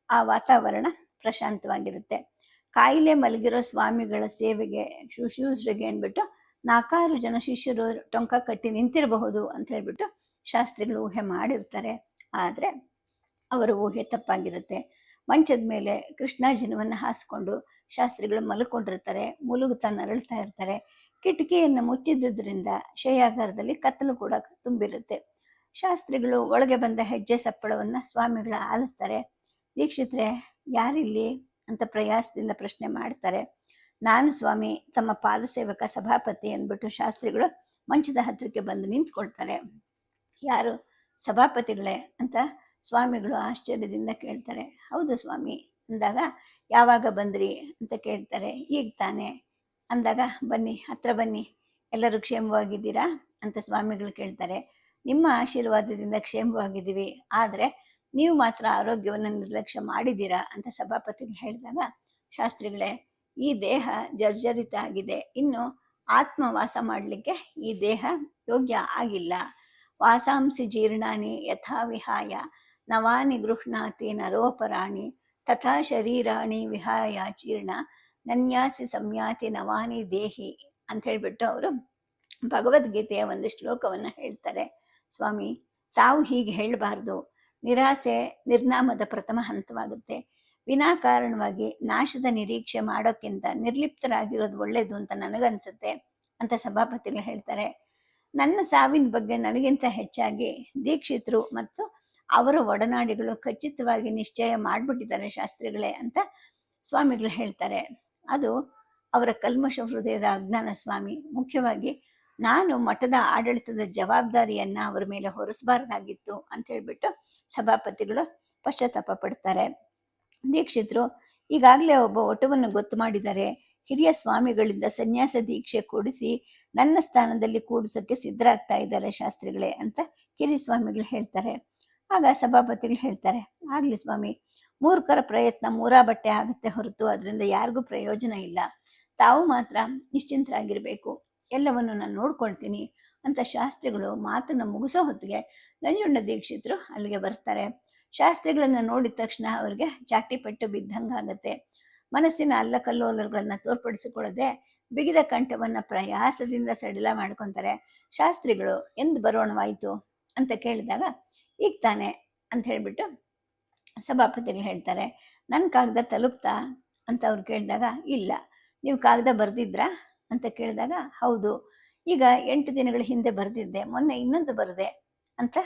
[SPEAKER 1] ಆ ವಾತಾವರಣ ಪ್ರಶಾಂತವಾಗಿರುತ್ತೆ. ಕಾಯಿಲೆ ಮಲಗಿರೋ ಸ್ವಾಮಿಗಳ ಸೇವೆಗೆ ಶುಶ್ರೂಷೆಗೆ ಅಂದ್ಬಿಟ್ಟು 4-6 ಜನ ಶಿಷ್ಯರು ಟೊಂಕ ಕಟ್ಟಿ ನಿಂತಿರಬಹುದು ಅಂತ ಹೇಳ್ಬಿಟ್ಟು ಶಾಸ್ತ್ರಿಗಳು ಊಹೆ ಮಾಡಿರ್ತಾರೆ. ಆದರೆ ಅವರ ಊಹೆ ತಪ್ಪಾಗಿರುತ್ತೆ. ಮಂಚದ ಮೇಲೆ ಕೃಷ್ಣಾಜಿನವನ್ನು ಹಾಸ್ಕೊಂಡು ಶಾಸ್ತ್ರಿಗಳು ಮಲ್ಕೊಂಡಿರ್ತಾರೆ. ಮುಲುಗುತ್ತಾ ನರಳ್ತಾ ಇರ್ತಾರೆ. ಕಿಟಕಿಯನ್ನು ಮುಚ್ಚಿದ್ದರಿಂದ ಶಯಾಗಾರದಲ್ಲಿ ಕತ್ತಲು ಕೂಡ ತುಂಬಿರುತ್ತೆ. ಶಾಸ್ತ್ರಿಗಳು ಒಳಗೆ ಬಂದ ಹೆಜ್ಜೆ ಸಪ್ಪಳವನ್ನು ಸ್ವಾಮಿಗಳ ಆಲಿಸ್ತಾರೆ. ದೀಕ್ಷಿತ್ರೆ, ಯಾರಿಲ್ಲಿ ಅಂತ ಪ್ರಯಾಸದಿಂದ ಪ್ರಶ್ನೆ ಮಾಡ್ತಾರೆ. ನಾನು ಸ್ವಾಮಿ, ತಮ್ಮ ಪಾದಸೇವಕ ಸಭಾಪತಿ ಅಂದ್ಬಿಟ್ಟು ಶಾಸ್ತ್ರಿಗಳು ಮಂಚದ ಹತ್ತಿರಕ್ಕೆ ಬಂದು ನಿಂತ್ಕೊಳ್ತಾರೆ. ಯಾರು? ಸಭಾಪತಿಗಳೇ ಅಂತ ಸ್ವಾಮಿಗಳು ಆಶ್ಚರ್ಯದಿಂದ ಕೇಳ್ತಾರೆ. ಹೌದು ಸ್ವಾಮಿ ಅಂದಾಗ, ಯಾವಾಗ ಬಂದ್ರಿ ಅಂತ ಕೇಳ್ತಾರೆ. ಈಗ ತಾನೇ ಅಂದಾಗ, ಬನ್ನಿ ಹತ್ರ ಬನ್ನಿ, ಎಲ್ಲರೂ ಕ್ಷೇಮವಾಗಿದ್ದೀರಾ ಅಂತ ಸ್ವಾಮಿಗಳು ಕೇಳ್ತಾರೆ. ನಿಮ್ಮ ಆಶೀರ್ವಾದದಿಂದ ಕ್ಷೇಮವಾಗಿದ್ದೀವಿ, ಆದರೆ ನೀವು ಮಾತ್ರ ಆರೋಗ್ಯವನ್ನು ನಿರ್ಲಕ್ಷ್ಯ ಮಾಡಿದ್ದೀರಾ ಅಂತ ಸಭಾಪತಿಗಳು ಹೇಳಿದಾಗ, ಶಾಸ್ತ್ರಿಗಳೇ, ಈ ದೇಹ ಜರ್ಜರಿತ ಆಗಿದೆ, ಇನ್ನು ಆತ್ಮ ವಾಸ ಮಾಡಲಿಕ್ಕೆ ಈ ದೇಹ ಯೋಗ್ಯ ಆಗಿಲ್ಲ. ವಾಸಾಂಸಿ ಜೀರ್ಣಾನಿ ಯಥಾ ವಿಹಾಯ ನವಾನಿ ಗೃಹ್ಣಾತಿ ನರೋಪರಾಣಿ ತಥಾ ಶರೀರಾಣಿ ವಿಹಾಯ ಜೀರ್ಣ ನನ್ಯಾಸಿ ಸಂಯಾತಿ ನವಾನಿ ದೇಹಿ ಅಂತ ಹೇಳ್ಬಿಟ್ಟು ಅವರು ಭಗವದ್ಗೀತೆಯ ಒಂದು ಶ್ಲೋಕವನ್ನು ಹೇಳ್ತಾರೆ. ಸ್ವಾಮಿ, ತಾವು ಹೀಗೆ ಹೇಳಬಾರ್ದು. ನಿರಾಸೆ ನಿರ್ನಾಮದ ಪ್ರಥಮ ಹಂತವಾಗುತ್ತೆ. ವಿನಾಕಾರಣವಾಗಿ ನಾಶದ ನಿರೀಕ್ಷೆ ಮಾಡೋಕ್ಕಿಂತ ನಿರ್ಲಿಪ್ತರಾಗಿರೋದು ಒಳ್ಳೆಯದು ಅಂತ ನನಗನ್ಸುತ್ತೆ ಅಂತ ಸಭಾಪತಿಗಳು ಹೇಳ್ತಾರೆ. ನನ್ನ ಸಾವಿನ ಬಗ್ಗೆ ನನಗಿಂತ ಹೆಚ್ಚಾಗಿ ದೀಕ್ಷಿತರು ಮತ್ತು ಅವರ ಒಡನಾಡಿಗಳು ಖಚಿತವಾಗಿ ನಿಶ್ಚಯ ಮಾಡಿಬಿಟ್ಟಿದ್ದಾರೆ ಶಾಸ್ತ್ರಿಗಳೇ ಅಂತ ಸ್ವಾಮಿಗಳು ಹೇಳ್ತಾರೆ. ಅದು ಅವರ ಕಲ್ಮಶ ಹೃದಯದ ಅಜ್ಞಾನ ಸ್ವಾಮಿ. ಮುಖ್ಯವಾಗಿ ನಾನು ಮಠದ ಆಡಳಿತದ ಜವಾಬ್ದಾರಿಯನ್ನು ಅವರ ಮೇಲೆ ಹೊರಿಸಬಾರ್ದಾಗಿತ್ತು ಅಂತ ಹೇಳ್ಬಿಟ್ಟು ಸಭಾಪತಿಗಳು ಪಶ್ಚಾತ್ತಾಪ ಪಡ್ತಾರೆ. ದೀಕ್ಷಿತರು ಈಗಾಗಲೇ ಒಬ್ಬ ಒಟವನ್ನು ಗೊತ್ತು ಮಾಡಿದ್ದಾರೆ. ಹಿರಿಯ ಸ್ವಾಮಿಗಳಿಂದ ಸನ್ಯಾಸ ದೀಕ್ಷೆ ಕೊಡಿಸಿ ನನ್ನ ಸ್ಥಾನದಲ್ಲಿ ಕೂಡಿಸೋಕ್ಕೆ ಸಿದ್ಧರಾಗ್ತಾ ಇದ್ದಾರೆ ಶಾಸ್ತ್ರಿಗಳೇ ಅಂತ ಕಿರಿ ಸ್ವಾಮಿಗಳು ಹೇಳ್ತಾರೆ. ಆಗ ಸಭಾಪತಿಗಳು ಹೇಳ್ತಾರೆ, ಆಗಲಿ ಸ್ವಾಮಿ, ಮೂರ್ಖರ ಪ್ರಯತ್ನ ಮೂರಾ ಬಟ್ಟೆ ಆಗುತ್ತೆ ಹೊರತು ಅದರಿಂದ ಯಾರಿಗೂ ಪ್ರಯೋಜನ ಇಲ್ಲ. ತಾವು ಮಾತ್ರ ನಿಶ್ಚಿಂತರಾಗಿರಬೇಕು. ಎಲ್ಲವನ್ನು ನಾನು ನೋಡ್ಕೊಳ್ತೀನಿ. ಅಂತ ಶಾಸ್ತ್ರಿಗಳು ಮಾತನ್ನು ಮುಗಿಸೋ ಹೊತ್ತಿಗೆ ನಂಜುಂಡ ದೀಕ್ಷಿತರು ಅಲ್ಲಿಗೆ ಬರ್ತಾರೆ. ಶಾಸ್ತ್ರಿಗಳನ್ನ ನೋಡಿದ ತಕ್ಷಣ ಅವ್ರಿಗೆ ಚಾಟಿ ಪೆಟ್ಟು ಬಿದ್ದಂಗಾಗತ್ತೆ. ಮನಸ್ಸಿನ ಅಲ್ಲಕಲ್ಲೋಲಗಳನ್ನ ತೋರ್ಪಡಿಸಿಕೊಳ್ಳದೆ ಬಿಗಿದ ಕಂಠವನ್ನ ಪ್ರಯಾಸದಿಂದ ಸಡಿಲ ಮಾಡ್ಕೊತಾರೆ. ಶಾಸ್ತ್ರಿಗಳು ಎಂದು ಬರೋಣವಾಯ್ತು ಅಂತ ಕೇಳಿದಾಗ ಈಗ ತಾನೆ ಅಂತ ಹೇಳ್ಬಿಟ್ಟು ಸಭಾಪತಿಗಳು ಹೇಳ್ತಾರೆ. ನನ್ನ ಕಾಗದ ತಲುಪ್ತಾ ಅಂತ ಅವ್ರು ಕೇಳಿದಾಗ ಇಲ್ಲ. ನೀವು ಕಾಗದ ಬರೆದಿದ್ರಾ ಅಂತ ಕೇಳಿದಾಗ ಹೌದು, ಈಗ 8 ದಿನಗಳ ಹಿಂದೆ ಬರೆದಿದ್ದೆ, ಮೊನ್ನೆ ಇನ್ನೊಂದು ಬರೆದೆ ಅಂತ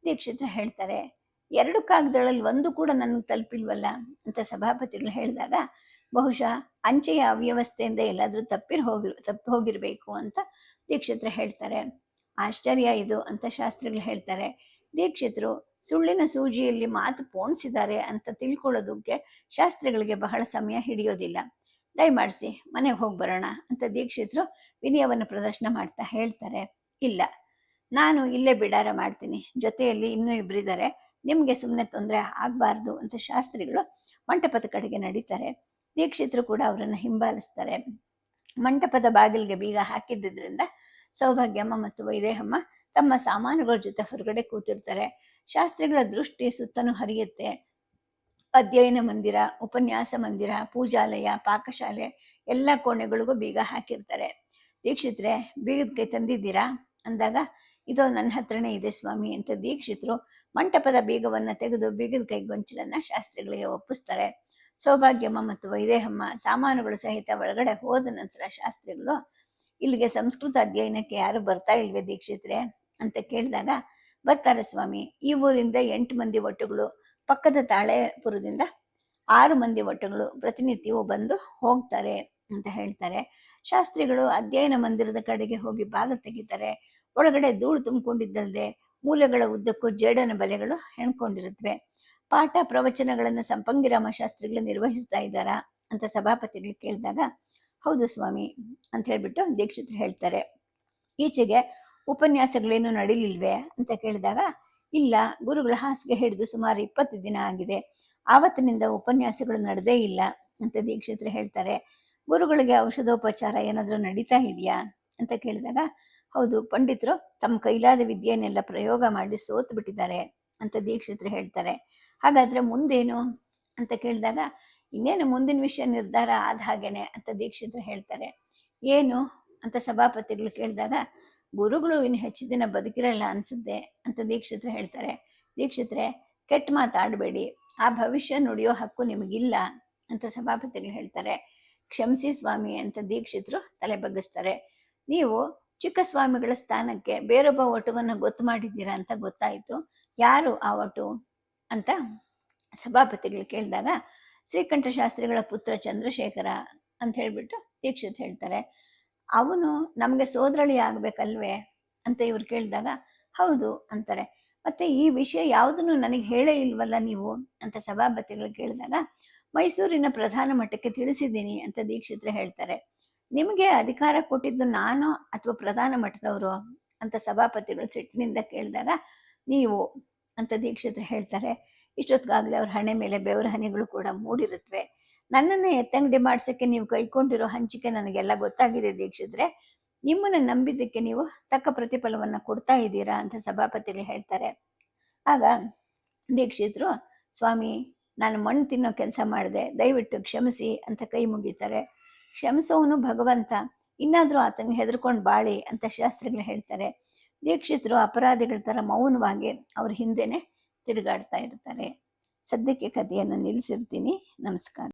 [SPEAKER 1] ದೀಕ್ಷಿತರು ಹೇಳ್ತಾರೆ. 2 ಕಾಗದಗಳಲ್ಲಿ ಒಂದು ಕೂಡ ನನಗೆ ತಲುಪಿಲ್ವಲ್ಲ ಅಂತ ಸಭಾಪತಿಗಳು ಹೇಳಿದಾಗ ಬಹುಶಃ ಅಂಚೆಯ ಅವ್ಯವಸ್ಥೆಯಿಂದ ಎಲ್ಲಾದರೂ ತಪ್ಪಿ ಹೋಗಿರಬೇಕು ಅಂತ ದೀಕ್ಷಿತರು ಹೇಳ್ತಾರೆ. ಆಶ್ಚರ್ಯ ಇದು ಅಂತ ಶಾಸ್ತ್ರಿಗಳು ಹೇಳ್ತಾರೆ. ದೀಕ್ಷಿತರು ಸುಳ್ಳಿನ ಸೂಜಿಯಲ್ಲಿ ಮಾತು ಪೋಣಿಸಿದ್ದಾರೆ ಅಂತ ತಿಳ್ಕೊಳ್ಳೋದಕ್ಕೆ ಶಾಸ್ತ್ರಿಗಳಿಗೆ ಬಹಳ ಸಮಯ ಹಿಡಿಯೋದಿಲ್ಲ. ದಯಮಾಡಿಸಿ ಮನೆಗೆ ಹೋಗಿ ಬರೋಣ ಅಂತ ದೀಕ್ಷಿತರು ವಿನಯವನ್ನು ಪ್ರದರ್ಶನ ಮಾಡ್ತಾ ಹೇಳ್ತಾರೆ. ಇಲ್ಲ, ನಾನು ಇಲ್ಲೇ ಬಿಡಾರ ಮಾಡ್ತೀನಿ, ಜೊತೆಯಲ್ಲಿ ಇನ್ನೂ ಇಬ್ಬರಿದ್ದಾರೆ, ನಿಮಗೆ ಸುಮ್ಮನೆ ತೊಂದರೆ ಆಗಬಾರ್ದು ಅಂತ ಶಾಸ್ತ್ರಿಗಳು ಮಂಟಪದ ಕಡೆಗೆ ನಡೀತಾರೆ. ದೀಕ್ಷಿತರು ಕೂಡ ಅವರನ್ನು ಹಿಂಬಾಲಿಸ್ತಾರೆ. ಮಂಟಪದ ಬಾಗಿಲಿಗೆ ಬೀಗ ಹಾಕಿದ್ದರಿಂದ ಸೌಭಾಗ್ಯಮ್ಮ ಮತ್ತು ವೈದೇಹಮ್ಮ ತಮ್ಮ ಸಾಮಾನುಗಳ ಜೊತೆ ಹೊರಗಡೆ ಕೂತಿರ್ತಾರೆ. ಶಾಸ್ತ್ರಿಗಳ ದೃಷ್ಟಿ ಸುತ್ತಲೂ ಹರಿಯುತ್ತೆ. ಅಧ್ಯಯನ ಮಂದಿರ, ಉಪನ್ಯಾಸ ಮಂದಿರ, ಪೂಜಾಲಯ, ಪಾಕಶಾಲೆ ಎಲ್ಲ ಕೋಣೆಗಳಿಗೂ ಬೀಗ ಹಾಕಿರ್ತಾರೆ. ದೀಕ್ಷಿತ್ರೆ, ಬೀಗದ ಕೈ ತಂದಿದ್ದೀರಾ ಅಂದಾಗ ಇದೋ ನನ್ನ ಹತ್ರನೇ ಇದೆ ಸ್ವಾಮಿ ಅಂತ ದೀಕ್ಷಿತರು ಮಂಟಪದ ಬೀಗವನ್ನು ತೆಗೆದು ಬೀಗದ ಕೈ ಗೊಂಚಲನ್ನ ಶಾಸ್ತ್ರಿಗಳಿಗೆ ಒಪ್ಪಿಸ್ತಾರೆ. ಸೌಭಾಗ್ಯಮ್ಮ ಮತ್ತು ವೈದೇಹಮ್ಮ ಸಾಮಾನುಗಳು ಸಹಿತ ಒಳಗಡೆ ಹೋದ ನಂತರ ಶಾಸ್ತ್ರಿಗಳು ಇಲ್ಲಿಗೆ ಸಂಸ್ಕೃತ ಅಧ್ಯಯನಕ್ಕೆ ಯಾರು ಬರ್ತಾ ಇಲ್ವೇ ದೀಕ್ಷಿತ್ರೆ ಅಂತ ಕೇಳಿದಾಗ ಬರ್ತಾರೆ ಸ್ವಾಮಿ, ಈ ಊರಿಂದ 8 ಮಂದಿ ಒಟ್ಟುಗಳು, ಪಕ್ಕದ ತಾಳೆಪುರದಿಂದ 6 ಮಂದಿ ಒಟ್ಟುಗಳು ಪ್ರತಿನಿತ್ಯವೂ ಬಂದು ಹೋಗ್ತಾರೆ ಅಂತ ಹೇಳ್ತಾರೆ. ಶಾಸ್ತ್ರಿಗಳು ಅಧ್ಯಯನ ಮಂದಿರದ ಕಡೆಗೆ ಹೋಗಿ ಬಾಗಿಲು ತೆಗಿತಾರೆ. ಒಳಗಡೆ ಧೂಳು ತುಂಬಿಕೊಂಡಿದ್ದಲ್ಲದೆ ಮೂಲೆಗಳ ಉದ್ದಕ್ಕೂ ಜೇಡನ ಬಲೆಗಳು ಹೆಣ್ಕೊಂಡಿರುತ್ತವೆ. ಪಾಠ ಪ್ರವಚನಗಳನ್ನು ಸಂಪಂಗಿರಾಮ ಶಾಸ್ತ್ರಿಗಳು ನಿರ್ವಹಿಸ್ತಾ ಇದ್ದಾರಾ ಅಂತ ಸಭಾಪತಿಗಳು ಕೇಳಿದಾಗ ಹೌದು ಸ್ವಾಮಿ ಅಂತ ಹೇಳ್ಬಿಟ್ಟು ದೀಕ್ಷಿತರು ಹೇಳ್ತಾರೆ. ಈಚೆಗೆ ಉಪನ್ಯಾಸಗಳೇನು ನಡೀಲಿಲ್ವೇ ಅಂತ ಕೇಳಿದಾಗ ಇಲ್ಲ, ಗುರುಗಳ ಹಾಸಿಗೆ ಹಿಡಿದು ಸುಮಾರು 20 ದಿನ ಆಗಿದೆ, ಆವತ್ತಿನಿಂದ ಉಪನ್ಯಾಸಗಳು ನಡೆದೇ ಇಲ್ಲ ಅಂತ ದೀಕ್ಷಿತರು ಹೇಳ್ತಾರೆ. ಗುರುಗಳಿಗೆ ಔಷಧೋಪಚಾರ ಏನಾದರೂ ನಡೀತಾ ಇದೆಯಾ ಅಂತ ಕೇಳಿದಾಗ ಹೌದು, ಪಂಡಿತರು ತಮ್ಮ ಕೈಲಾದ ವಿದ್ಯೆಯನ್ನೆಲ್ಲ ಪ್ರಯೋಗ ಮಾಡಿ ಸೋತು ಬಿಟ್ಟಿದ್ದಾರೆ ಅಂತ ದೀಕ್ಷಿತರು ಹೇಳ್ತಾರೆ. ಹಾಗಾದ್ರೆ ಮುಂದೇನು ಅಂತ ಕೇಳಿದಾಗ ಇನ್ನೇನು ಮುಂದಿನ ವಿಷಯ ನಿರ್ಧಾರ ಆದ ಹಾಗೇನೆ ಅಂತ ದೀಕ್ಷಿತರು ಹೇಳ್ತಾರೆ. ಏನು ಅಂತ ಸಭಾಪತಿಗಳು ಕೇಳಿದಾಗ ಗುರುಗಳು ಇನ್ನು ಹೆಚ್ಚು ದಿನ ಬದುಕಿರಲ್ಲ ಅನ್ಸುತ್ತೆ ಅಂತ ದೀಕ್ಷಿತರು ಹೇಳ್ತಾರೆ. ದೀಕ್ಷಿತ್ರೆ, ಕೆಟ್ಟ ಮಾತಾಡಬೇಡಿ, ಆ ಭವಿಷ್ಯ ನುಡಿಯೋ ಹಕ್ಕು ನಿಮಗಿಲ್ಲ ಅಂತ ಸಭಾಪತಿಗಳು ಹೇಳ್ತಾರೆ. ಕ್ಷಮಿಸಿ ಸ್ವಾಮಿ ಅಂತ ದೀಕ್ಷಿತರು ತಲೆ ಬಗ್ಗಿಸ್ತಾರೆ. ನೀವು ಚಿಕ್ಕ ಸ್ವಾಮಿಗಳ ಸ್ಥಾನಕ್ಕೆ ಬೇರೊಬ್ಬ ಒಟುವನ್ನು ಗೊತ್ತು ಮಾಡಿದ್ದೀರಾ ಅಂತ ಗೊತ್ತಾಯಿತು, ಯಾರು ಆ ಒಟು ಅಂತ ಸಭಾಪತಿಗಳು ಕೇಳಿದಾಗ ಶ್ರೀಕಂಠ ಶಾಸ್ತ್ರಿಗಳ ಪುತ್ರ ಚಂದ್ರಶೇಖರ ಅಂತ ಹೇಳ್ಬಿಟ್ಟು ದೀಕ್ಷಿತ್ ಹೇಳ್ತಾರೆ. ಅವನು ನಮಗೆ ಸೋದರಳಿ ಆಗ್ಬೇಕಲ್ವೇ ಅಂತ ಇವ್ರು ಕೇಳಿದಾಗ ಹೌದು ಅಂತಾರೆ. ಮತ್ತೆ ಈ ವಿಷಯ ಯಾವುದನ್ನು ನನಗೆ ಹೇಳೇ ಇಲ್ವಲ್ಲ ನೀವು ಅಂತ ಸಭಾಪತಿಗಳು ಕೇಳಿದಾಗ ಮೈಸೂರಿನ ಪ್ರಧಾನ ಮಠಕ್ಕೆ ತಿಳಿಸಿದ್ದೀನಿ ಅಂತ ದೀಕ್ಷಿತರು ಹೇಳ್ತಾರೆ. ನಿಮಗೆ ಅಧಿಕಾರ ಕೊಟ್ಟಿದ್ದು ನಾನು ಅಥವಾ ಪ್ರಧಾನ ಮಠದವರು ಅಂತ ಸಭಾಪತಿಗಳು ಸಿಟ್ಟಿನಿಂದ ಕೇಳಿದಾಗ ನೀವು ಅಂತ ದೀಕ್ಷಿತರು ಹೇಳ್ತಾರೆ. ಇಷ್ಟೊತ್ತಿಗಾಗಲೇ ಅವ್ರ ಹಣೆ ಮೇಲೆ ಬೆವರ ಹನಿಗಳು ಕೂಡ ಮೂಡಿರುತ್ತವೆ. ನನ್ನನ್ನೇ ಎತ್ತಂಗಡಿ ಮಾಡ್ಸೋಕ್ಕೆ ನೀವು ಕೈಕೊಂಡಿರೋ ಹಂಚಿಕೆ ನನಗೆಲ್ಲ ಗೊತ್ತಾಗಿದೆ ದೀಕ್ಷಿತ್ರೆ, ನಿಮ್ಮನ್ನು ನಂಬಿದ್ದಕ್ಕೆ ನೀವು ತಕ್ಕ ಪ್ರತಿಫಲವನ್ನು ಕೊಡ್ತಾ ಇದ್ದೀರಾ ಅಂತ ಸಭಾಪತಿಗಳು ಹೇಳ್ತಾರೆ. ಆಗ ದೀಕ್ಷಿತರು ಸ್ವಾಮಿ, ನಾನು ಮಣ್ಣು ತಿನ್ನೋ ಕೆಲಸ ಮಾಡಿದೆ, ದಯವಿಟ್ಟು ಕ್ಷಮಿಸಿ ಅಂತ ಕೈ ಮುಗಿತಾರೆ. ಕ್ಷಮಿಸೋನು ಭಗವಂತ, ಇನ್ನಾದರೂ ಆತನಿಗೆ ಹೆದರ್ಕೊಂಡು ಬಾಳಿ ಅಂತ ಶಾಸ್ತ್ರಿಗಳು ಹೇಳ್ತಾರೆ. ದೀಕ್ಷಿತರು ಅಪರಾಧಿಗಳ ಥರ ಮೌನವಾಗಿ ಅವ್ರ ಹಿಂದೆನೆ ತಿರುಗಾಡ್ತಾ ಇರ್ತಾರೆ. ಸದ್ಯಕ್ಕೆ ಕಥೆಯನ್ನು ನಿಲ್ಲಿಸಿರ್ತೀನಿ. ನಮಸ್ಕಾರ.